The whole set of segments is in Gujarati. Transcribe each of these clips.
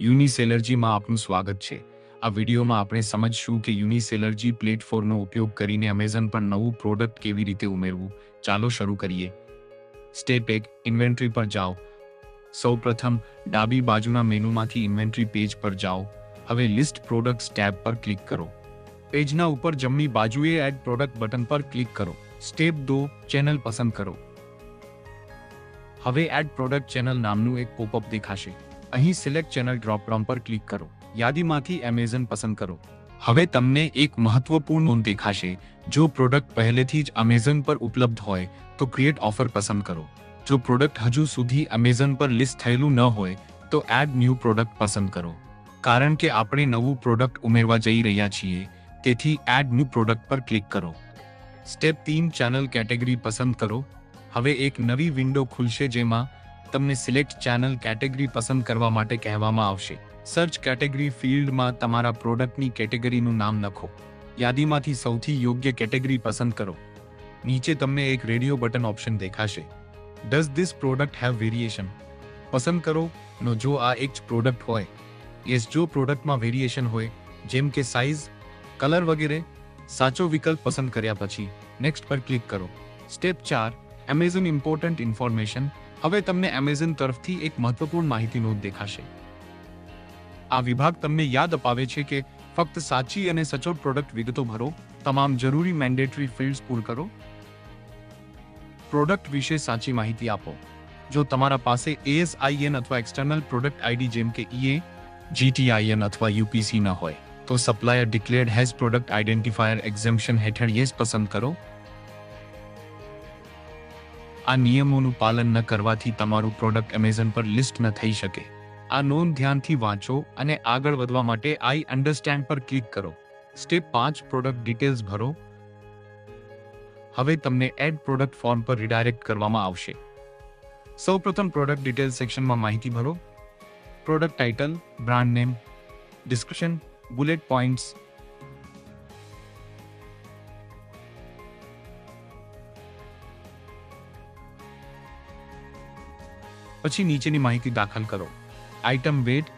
યુનિસેલર્જીમાં આપનું સ્વાગત છે। આ વિડીયોમાં આપણે સમજશું કે યુનિસેલર્જી પ્લેટફોર્મનો ઉપયોગ કરીને અમેઝોન પર નવું પ્રોડક્ટ કેવી રીતે ઉમેરવું। ચાલો શરૂ કરીએ। સ્ટેપ 1, ઇન્વેન્ટરી પર જાઓ। સૌપ્રથમ ડાબી બાજુના મેનુમાંથી ઇન્વેન્ટરી પેજ પર જાઓ। હવે લિસ્ટ પ્રોડક્ટ્સ ટેબ પર ક્લિક કરો। પેજના ઉપર જમણી બાજુએ એડ પ્રોડક્ટ બટન પર ક્લિક કરો। સ્ટેપ 2, ચેનલ પસંદ કરો। હવે એડ પ્રોડક્ટ ચેનલ નામનું એક પોપઅપ દેખાશે। અહીં સિલેક્ટ ચેનલ ડ્રોપ ડાઉન પર ક્લિક કરો। યાદીમાંથી એમેઝોન પસંદ કરો। હવે તમને એક મહત્વપૂર્ણ નોંધ દેખાશે। જો પ્રોડક્ટ પહેલેથી જ અમેઝોન પર ઉપલબ્ધ હોય તો ક્રિએટ ઓફર પસંદ કરો। જો પ્રોડક્ટ હજુ સુધી અમેઝોન પર લિસ્ટ થયેલું ન હોય તો એડ ન્યૂ પ્રોડક્ટ પસંદ કરો। કારણ કે આપણે નવું પ્રોડક્ટ ઉમેરવા જઈ રહ્યા છીએ, તેથી એડ ન્યૂ પ્રોડક્ટ પર ક્લિક કરો। સ્ટેપ 3, ચેનલ કેટેગરી પસંદ કરો। હવે એક નવી વિન્ડો ખુલશે જેમાં તમને સિલેક્ટ ચેનલ કેટેગરી પસંદ કરવા માટે કહેવામાં આવશે। સર્ચ કેટેગરી ફિલ્ડમાં તમારા પ્રોડક્ટની કેટેગરીનું નામ લખો। યાદીમાંથી સૌથી યોગ્ય કેટેગરી પસંદ કરો। નીચે તમને એક રેડિયો બટન ઓપ્શન દેખાશે। Does this product have variation પસંદ કરો નો જો આ એક જ પ્રોડક્ટ હોય। યસ જો પ્રોડક્ટમાં વેરિએશન હોય, જેમ કે સાઇઝ, કલર વગેરે। સાચો વિકલ્પ પસંદ કર્યા પછી નેક્સ્ટ પર ક્લિક કરો। Step 4, Amazon important information. હવે તમને એમેઝોન તરફથી એક મહત્વપૂર્ણ માહિતી નોંધ દેખાશે। આ વિભાગ તમને યાદ અપાવે છે કે ફક્ત સાચી અને સચોટ પ્રોડક્ટ વિગતો ભરો। તમામ જરૂરી મેન્ડેટરી ફિલ્ડ્સ પૂર્ણ કરો। પ્રોડક્ટ વિશે સાચી માહિતી આપો। જો તમારા પાસે ASIN અથવા એક્સટર્નલ પ્રોડક્ટ આઈડી જેમ કે EA, GTIN અથવા UPC ન હોય તો supplier declared has product identifier exemption હેઠળ યસ પસંદ કરો। આ નિયમોનું પાલન ન કરવાથી તમારું પ્રોડક્ટ એમેઝોન પર લિસ્ટ ન થઈ શકે। આ નોંધ ધ્યાનથી વાંચો અને આગળ વધવા માટે આઈ અન્ડરસ્ટેન્ડ પર ક્લિક કરો। સ્ટેપ 5, પ્રોડક્ટ ડિટેલ્સ ભરો। હવે તમને એડ પ્રોડક્ટ ફોર્મ પર રિડાયરેક્ટ કરવામાં આવશે। સૌપ્રથમ પ્રોડક્ટ ડિટેલ્સ સેક્શનમાં માહિતી ભરો। Product title, brand name, description, bullet points. પછી નીચેની માહિતી દાખલ કરો। Item weight,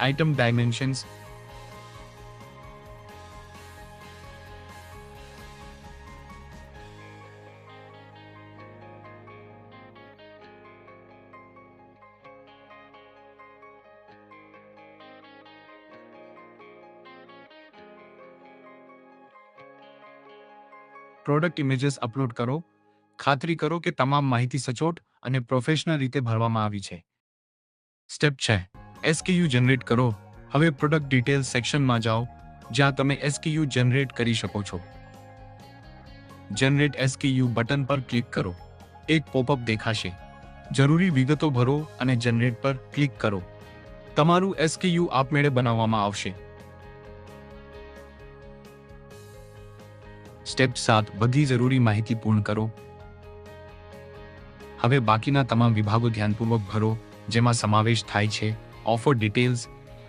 item dimensions, product images upload કરો। ખાતરી કરો કે તમામ માહિતી સચોટ અને પ્રોફેશનલ રીતે ભરવામાં આવી છે। સ્ટેપ 6, SKU જનરેટ કરો। હવે પ્રોડક્ટ ડિટેલ્સ સેક્શનમાં જાઓ જ્યાં તમે SKU જનરેટ કરી શકો છો। જનરેટ SKU બટન પર ક્લિક કરો। એક પોપઅપ દેખાશે। જરૂરી વિગતો ભરો અને જનરેટ પર ક્લિક કરો। તમારું SKU આપમેળે બનાવવામાં આવશે। સ્ટેપ 7, બધી જરૂરી માહિતી પૂર્ણ કરો। હવે બાકીના તમામ વિભાગો ધ્યાનપૂર્વક ભરો જેમાં સમાવેશ થાય છે offer details,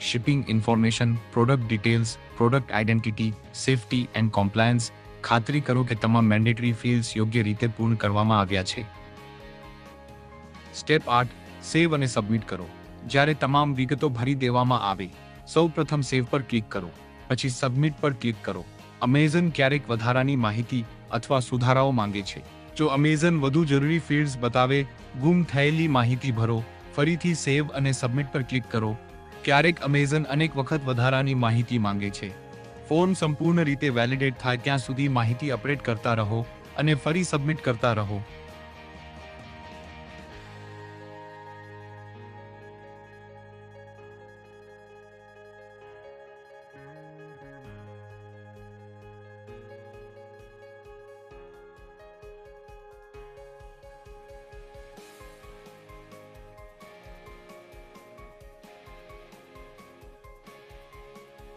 shipping information, product details, product identity, safety and compliance. ખાતરી કરો કે તમામ મેન્ડેટરી ફિલ્ડ્સ યોગ્ય રીતે પૂર્ણ કરવામાં આવ્યા છે। સ્ટેપ 8, સેવ અને સબમિટ કરો। જ્યારે તમામ વિગતો ભરી દેવામાં આવે સૌપ્રથમ સેવ પર ક્લિક કરો, પછી સબમિટ પર ક્લિક કરો। અમેઝોન ક્યારેક વધારાની માહિતી અથવા સુધારાઓ માંગે છે। જો અમેઝોન વધુ જરૂરી ફિલ્ડ્સ બતાવે, ગુમ થયેલી માહિતી ભરો। ફરીથી સેવ અને સબમિટ પર ક્લિક કરો। ક્યારેક અમેઝોન અનેક વખત વધારાની માહિતી માંગે છે। ફોર્મ સંપૂર્ણ રીતે વેલિડેટ થાય ત્યાં સુધી માહિતી અપડેટ કરતા રહો અને ફરી સબમિટ કરતા રહો।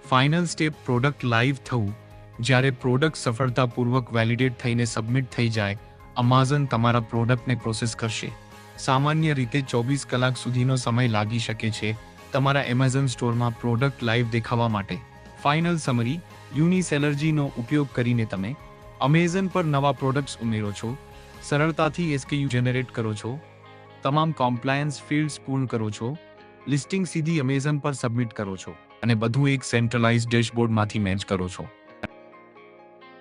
ફાઇનલ સ્ટેપ, પ્રોડક્ટ લાઈવ થવું। જ્યારે પ્રોડક્ટ સફળતાપૂર્વક વેલિડેટ થઈને સબમિટ થઈ જાય, અમેઝોન તમારા પ્રોડક્ટને પ્રોસેસ કરશે। સામાન્ય રીતે 24 કલાક સુધીનો સમય લાગી શકે છે તમારા એમેઝોન સ્ટોરમાં પ્રોડક્ટ લાઈવ દેખાવા માટે। ફાઇનલ સમરી, યુનિસેલર્જીનો ઉપયોગ કરીને તમે અમેઝોન પર નવા પ્રોડક્ટ્સ ઉમેરો છો, સરળતાથી SKU જનરેટ કરો છો, તમામ કોમ્પ્લાયન્સ ફિલ્ડ્સ પૂર્ણ કરો છો, લિસ્ટિંગ સીધી એમેઝોન પર સબમિટ કરો છો અને બધું એક સેન્ટ્રલાઇઝ્ડ ડેશબોર્ડમાંથી મેનેજ કરો છો.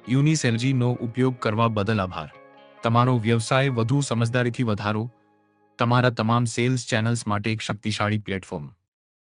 યુનિસેલજીનો ઉપયોગ કરવા બદલ આભાર. તમારો વ્યવસાય વધુ સમજદારીથી વધારો. તમારા તમામ સેલ્સ ચેનલ્સ માટે એક શક્તિશાળી પ્લેટફોર્મ.